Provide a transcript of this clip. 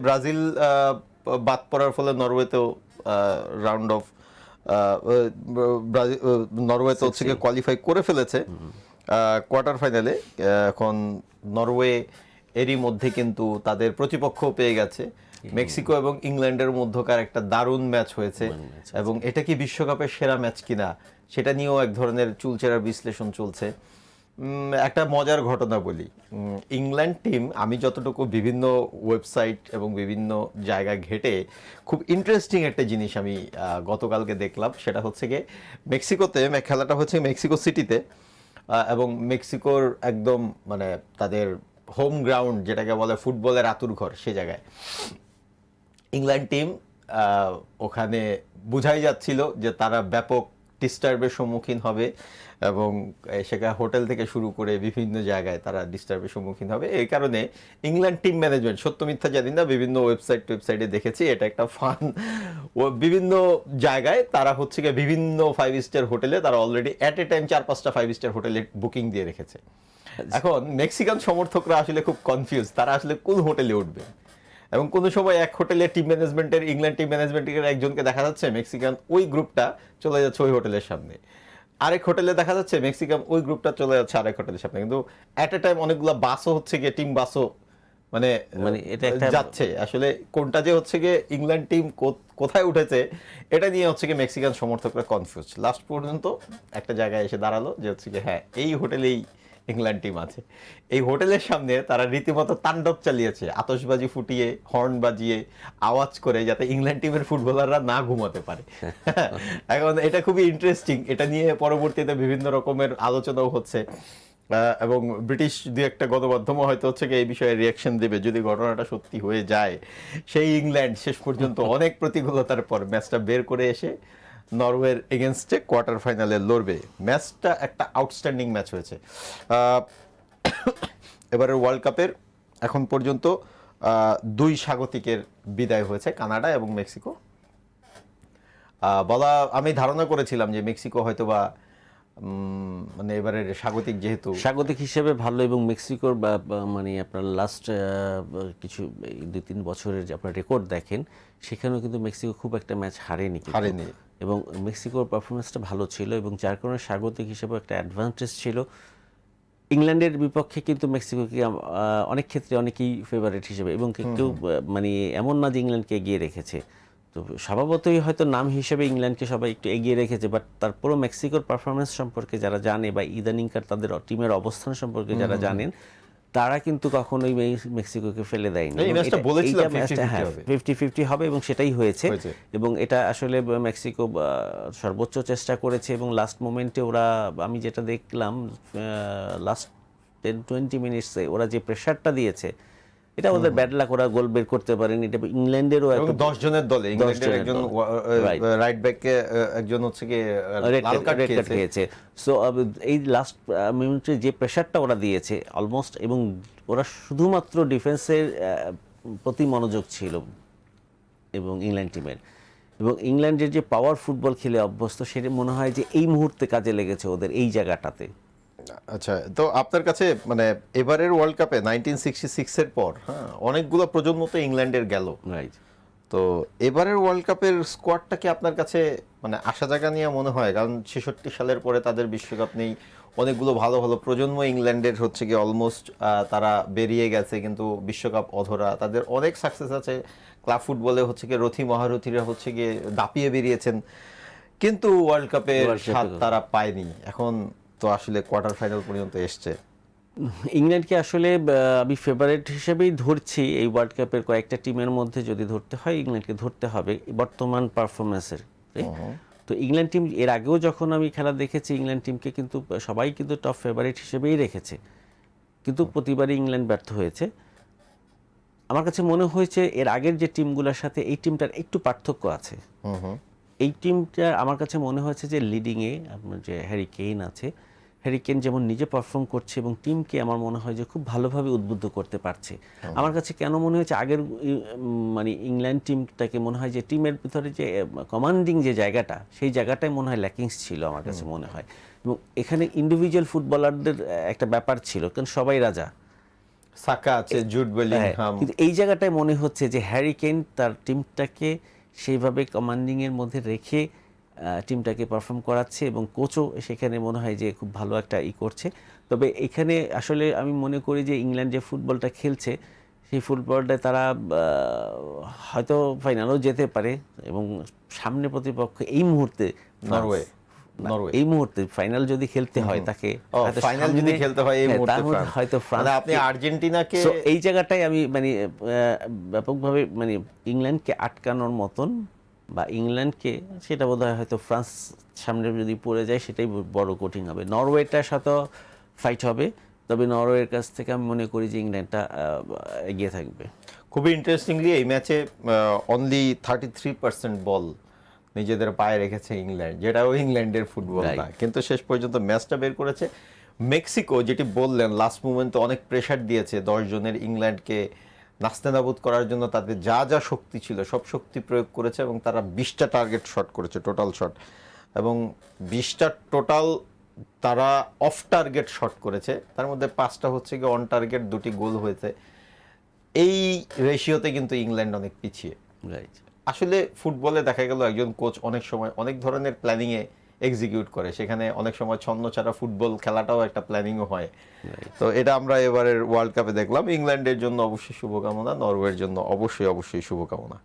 Brazil বাদ পড়ার ফলে নরওয়েতেও রাউন্ড অফ নরওয়েতে হচ্ছে গিয়ে কোয়ালিফাই করে ফেলেছে কোয়ার্টার ফাইনালে। এখন নরওয়ে এরই মধ্যে কিন্তু তাদের প্রতিপক্ষ পেয়ে গেছে। মেক্সিকো এবং ইংল্যান্ডের মধ্যকার একটা দারুণ ম্যাচ হয়েছে, এবং এটা কি বিশ্বকাপের সেরা ম্যাচ কিনা সেটা নিয়েও এক ধরনের চুলচেরা বিশ্লেষণ চলছে। একটা মজার ঘটনা বলি। ইংল্যান্ড টিম, আমি যতটুকু বিভিন্ন ওয়েবসাইট এবং বিভিন্ন জায়গা ঘেটে খুব ইন্টারেস্টিং একটা জিনিস আমি গতকালকে দেখলাম, সেটা হচ্ছে গিয়ে মেক্সিকোতে খেলাটা হচ্ছে মেক্সিকো সিটিতে, এবং মেক্সিকোর একদম মানে তাদের হোম গ্রাউন্ড যেটাকে বলে ফুটবলের আতুরঘর, সে জায়গায় ইংল্যান্ড টিম ওখানে বোঝাই যাচ্ছিল যে তারা ব্যাপক ডিস্টার্বের সম্মুখীন হবে, এবং সেখানে হোটেল থেকে শুরু করে বিভিন্ন জায়গায় তারা ডিস্টার্বের সম্মুখীন হবে। এই কারণে ইংল্যান্ড টিম ম্যানেজমেন্ট, সত্য মিথ্যা জানি না, বিভিন্ন ওয়েবসাইটে দেখেছি, এটা একটা ফান, বিভিন্ন জায়গায় তারা হচ্ছে গিয়ে বিভিন্ন 5 স্টার হোটেলে তারা অলরেডি অ্যাট এ টাইম 4-5টা 5 স্টার হোটেলে বুকিং দিয়ে রেখেছে। এখন মেক্সিকান সমর্থকরা আসলে খুব কনফিউজ, তারা আসলে কোন হোটেলে উঠবে। এবং কোনো সময় এক হোটেলে টিম ম্যানেজমেন্টের, ইংল্যান্ড টিম ম্যানেজমেন্টের একজনকে দেখা যাচ্ছে মেক্সিকান ওই গ্রুপটা চলে যাচ্ছে ওই হোটেলের সামনে, আরেক হোটেলে দেখা যাচ্ছে মেক্সিকান ওই গ্রুপটা চলে যাচ্ছে আরেক হোটেলের সামনে, কিন্তু অ্যাট এ টাইম অনেকগুলো বাসও হচ্ছে গিয়ে টিম বাসও মানে এটা একটা যাচ্ছে। আসলে কোনটা যে হচ্ছে গিয়ে ইংল্যান্ড টিম কোথায় উঠেছে এটা নিয়ে হচ্ছে গিয়ে মেক্সিকান সমর্থকরা কনফিউজ। লাস্ট পর্যন্ত একটা জায়গায় এসে দাঁড়ালো যে হচ্ছে গিয়ে হ্যাঁ, এই হোটেলেই ইংল্যান্ড টিম আছে। এই হোটেলের সামনে তারা রীতিমতো তাণ্ডব চালিয়েছে, আতশবাজি ফুটিয়ে, হর্ন বাজিয়ে, আওয়াজ করে, যাতে ইংল্যান্ড টিমের ফুটবলাররা না ঘুমাতে পারে। এখন এটা খুবই ইন্টারেস্টিং, এটা নিয়ে পরবর্তীতে বিভিন্ন রকমের আলোচনাও হচ্ছে, এবং ব্রিটিশ দু একটা গণমাধ্যমও হয়তো হচ্ছে এই বিষয়ে রিয়াকশন দেবে যদি ঘটনাটা সত্যি হয়ে যায়। সেই ইংল্যান্ড শেষ পর্যন্ত অনেক প্রতিকূলতার পর ম্যাচটা বের করে এসে নরওয়ের এগেনস্টে কোয়ার্টার ফাইনালে লড়বে। ম্যাচটা একটা আউটস্ট্যান্ডিং ম্যাচ হয়েছে। এবারের ওয়ার্ল্ড কাপের এখন পর্যন্ত 2 স্বাগতিকের বিদায় হয়েছে, কানাডা এবং মেক্সিকো। আমি ধারণা করেছিলাম যে মেক্সিকো হয়তোবা মানে এবারের স্বাগতিক, যেহেতু স্বাগতিক হিসেবে ভালো, এবং মেক্সিকোর মানে আপনার লাস্ট কিছু 2-3 বছরের যে আপনার রেকর্ড দেখেন, সেখানেও কিন্তু মেক্সিকো খুব একটা ম্যাচ হারেনি, এবং মেক্সিকোর পারফরমেন্সটা ভালো ছিল, এবং যার কারণে স্বাগতিক হিসেবে একটা অ্যাডভান্টেজ ছিল। ইংল্যান্ডের বিপক্ষে কিন্তু মেক্সিকোকে অনেক ক্ষেত্রে অনেকেই ফেভারিট হিসেবে, এবং কেউ মানে এমন না যে ইংল্যান্ডকে এগিয়ে রেখেছে, তো স্বভাবতই হয়তো নাম হিসেবে ইংল্যান্ডকে সবাই একটু এগিয়ে রেখেছে, বাট তারপরও মেক্সিকোর পারফরমেন্স সম্পর্কে যারা জানে, বা ইদানিংকার তাদের টিমের অবস্থান সম্পর্কে যারা জানেন, তারা কিন্তু কখনোই মেক্সিকোকে ফেলে দেয়নি। 50-50 হবে, এবং সেটাই হয়েছে, এবং এটা আসলে মেক্সিকো সর্বোচ্চ চেষ্টা করেছে, এবং লাস্ট মোমেন্টে ওরা, আমি যেটা দেখলাম লাস্ট 10-20 মিনিটসে ওরা যে প্রেশারটা দিয়েছে, এটা ওদের ব্যাড লাক, ওরা গোল বের করতে পারেনি। এটা ইংল্যান্ডেরও একটা 10 জনের দলে ইংল্যান্ডের একজন রাইট ব্যাককে একজন হচ্ছে কি লাল কার্ড খেয়েছে। সো এই লাস্ট মিনিটে যে প্রেসারটা ওরা দিয়েছে অলমোস্ট, এবং ওরা শুধুমাত্র ডিফেন্সের প্রতি মনোযোগ ছিল এবং ইংল্যান্ড টিমের, এবং ইংল্যান্ডের যে পাওয়ার ফুটবল খেলে অভ্যস্ত, সেটা মনে হয় যে এই মুহূর্তে কাজে লেগেছে ওদের এই জায়গাটাতে। আচ্ছা, তো আপনার কাছে মানে এবারের ওয়ার্ল্ড কাপে 1966 এর পর অনেকগুলো প্রজন্ম তো ইংল্যান্ডের গেল, রাইট? তো এবারের ওয়ার্ল্ড কাপের স্কোয়াডটা কি আপনার কাছে মানে আশা জায়গা নিয়ে মনে হয়? কারণ 66 সালের পরে তাদের বিশ্বকাপ নেই, অনেকগুলো ভালো ভালো প্রজন্ম ইংল্যান্ডের হচ্ছে কি অলমোস্ট তারা বেরিয়ে গেছে, কিন্তু বিশ্বকাপ অধরা। তাদের অনেক সাকসেস আছে ক্লাব ফুটবলে, হচ্ছে কি রথী মহারথীরা হচ্ছে গিয়ে দাপিয়ে বেরিয়েছেন, কিন্তু ওয়ার্ল্ড কাপের স্বাদ তারা পায়নি। এখন তো আসলে কোয়ার্টার ফাইনাল পর্যন্ত এসছে। ইংল্যান্ডকে আসলে আমি ফেভারিট হিসেবেই ধরছি এই ওয়ার্ল্ড কাপের কয়েকটা টিমের মধ্যে, যদি ধরতে হয় ইংল্যান্ডকে ধরতে হবে বর্তমান পারফরমেন্সের। তো ইংল্যান্ড টিম এর আগেও যখন আমি খেলা দেখেছি, ইংল্যান্ড টিমকে কিন্তু সবাই কিন্তু টপ ফেভারিট হিসেবেই রেখেছে, কিন্তু প্রতিবারই ইংল্যান্ড ব্যর্থ হয়েছে। আমার কাছে মনে হয়েছে এর আগের যে টিমগুলোর সাথে এই টিমটার একটু পার্থক্য আছে। এই টিমটা আমার কাছে মনে হয়েছে যে লিডিংয়ে আপনার যে হ্যারি কেইন আছে, হ্যারি কেইন যেমন নিজে পারফর্ম করছে এবং টিমকে আমার মনে হয় যে খুব ভালোভাবে উদ্বুদ্ধ করতে পারছে। আমার কাছে কেন মনে হয়েছে আগের মানে ইংল্যান্ড টিমটাকে মনে হয় যে টিমের ভিতরে যে কমান্ডিং যে জায়গাটা, সেই জায়গাটাই মনে হয় ল্যাকিংস ছিল আমার কাছে মনে হয়, এবং এখানে ইন্ডিভিজুয়াল ফুটবলারদের একটা ব্যাপার ছিল, কারণ সবাই রাজা। সাকা আছে, জুড বেলিংহাম। কিন্তু এই জায়গাটায় মনে হচ্ছে যে হ্যারি কেইন তার টিমটাকে সেইভাবে কমান্ডিং এর মধ্যে রেখে টিমটাকে পারফর্ম করাচ্ছে এবং কোচও সেখানে মনে হয় যে খুব ভালো একটা করছে। তবে এখানে আসলে আমি মনে করি যে ইংল্যান্ড যে ফুটবলটা খেলছে সেই ফুটবলটায় তারা হয়তো ফাইনালও যেতে পারে এবং সামনে প্রতিপক্ষ এই মুহূর্তে নরওয়ে। এই মুহূর্তে ফাইনাল যদি খেলতে হয় তাকে হয়তো ফাইনাল যদি সামনে- খেলতে হয় এই হ্যাঁ, মুহূর্তে তার মধ্যে ফ্রান্স। হয়তো ফ্রান্স মানে আপনি আর্জেন্টিনাকে So, এই জায়গাটাই আমি মানে ব্যাপকভাবে মানে ইংল্যান্ডকে আটকানোর মতন বা ইংল্যান্ডকে সেটা বোধহয় হয়তো ফ্রান্স সামনে যদি পড়ে যায় সেটাই বড় কঠিন হবে। নরওয়েটার সাথে ফাইট হবে, তবে নরওয়ের কাছ থেকে আমি মনে করি যে ইংল্যান্ডটা এগিয়ে থাকবে। খুবই ইন্টারেস্টিংলি এই ম্যাচে অনলি 33% বল নিজেদের পায়ে রেখেছে ইংল্যান্ড, যেটাও ইংল্যান্ডের ফুটবল না, কিন্তু শেষ পর্যন্ত ম্যাচটা বের করেছে মেক্সিকো। যেটি বললেন লাস্ট মোমেন্টে অনেক প্রেশার দিয়েছে 10 জনের ইংল্যান্ডকে নাস্তানাবুদ করার জন্য, তাদের যা যা শক্তি ছিল সব শক্তি প্রয়োগ করেছে এবং তারা 20টা টার্গেট শট করেছে, টোটাল শট, এবং 20টা টোটাল তারা অফ টার্গেট শট করেছে, তার মধ্যে 5টা হচ্ছে কি অন টার্গেট, 2টি গোল হয়েছে। এই রেশিওতে কিন্তু ইংল্যান্ড অনেক পিছিয়ে। রাইট। আসলে ফুটবলে দেখা গেল একজন কোচ অনেক সময় অনেক ধরনের প্ল্যানিংয়ে এক্সিকিউট করে, সেখানে অনেক সময় ছন্ন ছাড়া ফুটবল খেলাটাও একটা প্ল্যানিংও হয়। তো এটা আমরা এবারের ওয়ার্ল্ড কাপে দেখলাম। ইংল্যান্ডের জন্য অবশ্যই শুভকামনা, নরওয়ের জন্য অবশ্যই শুভকামনা।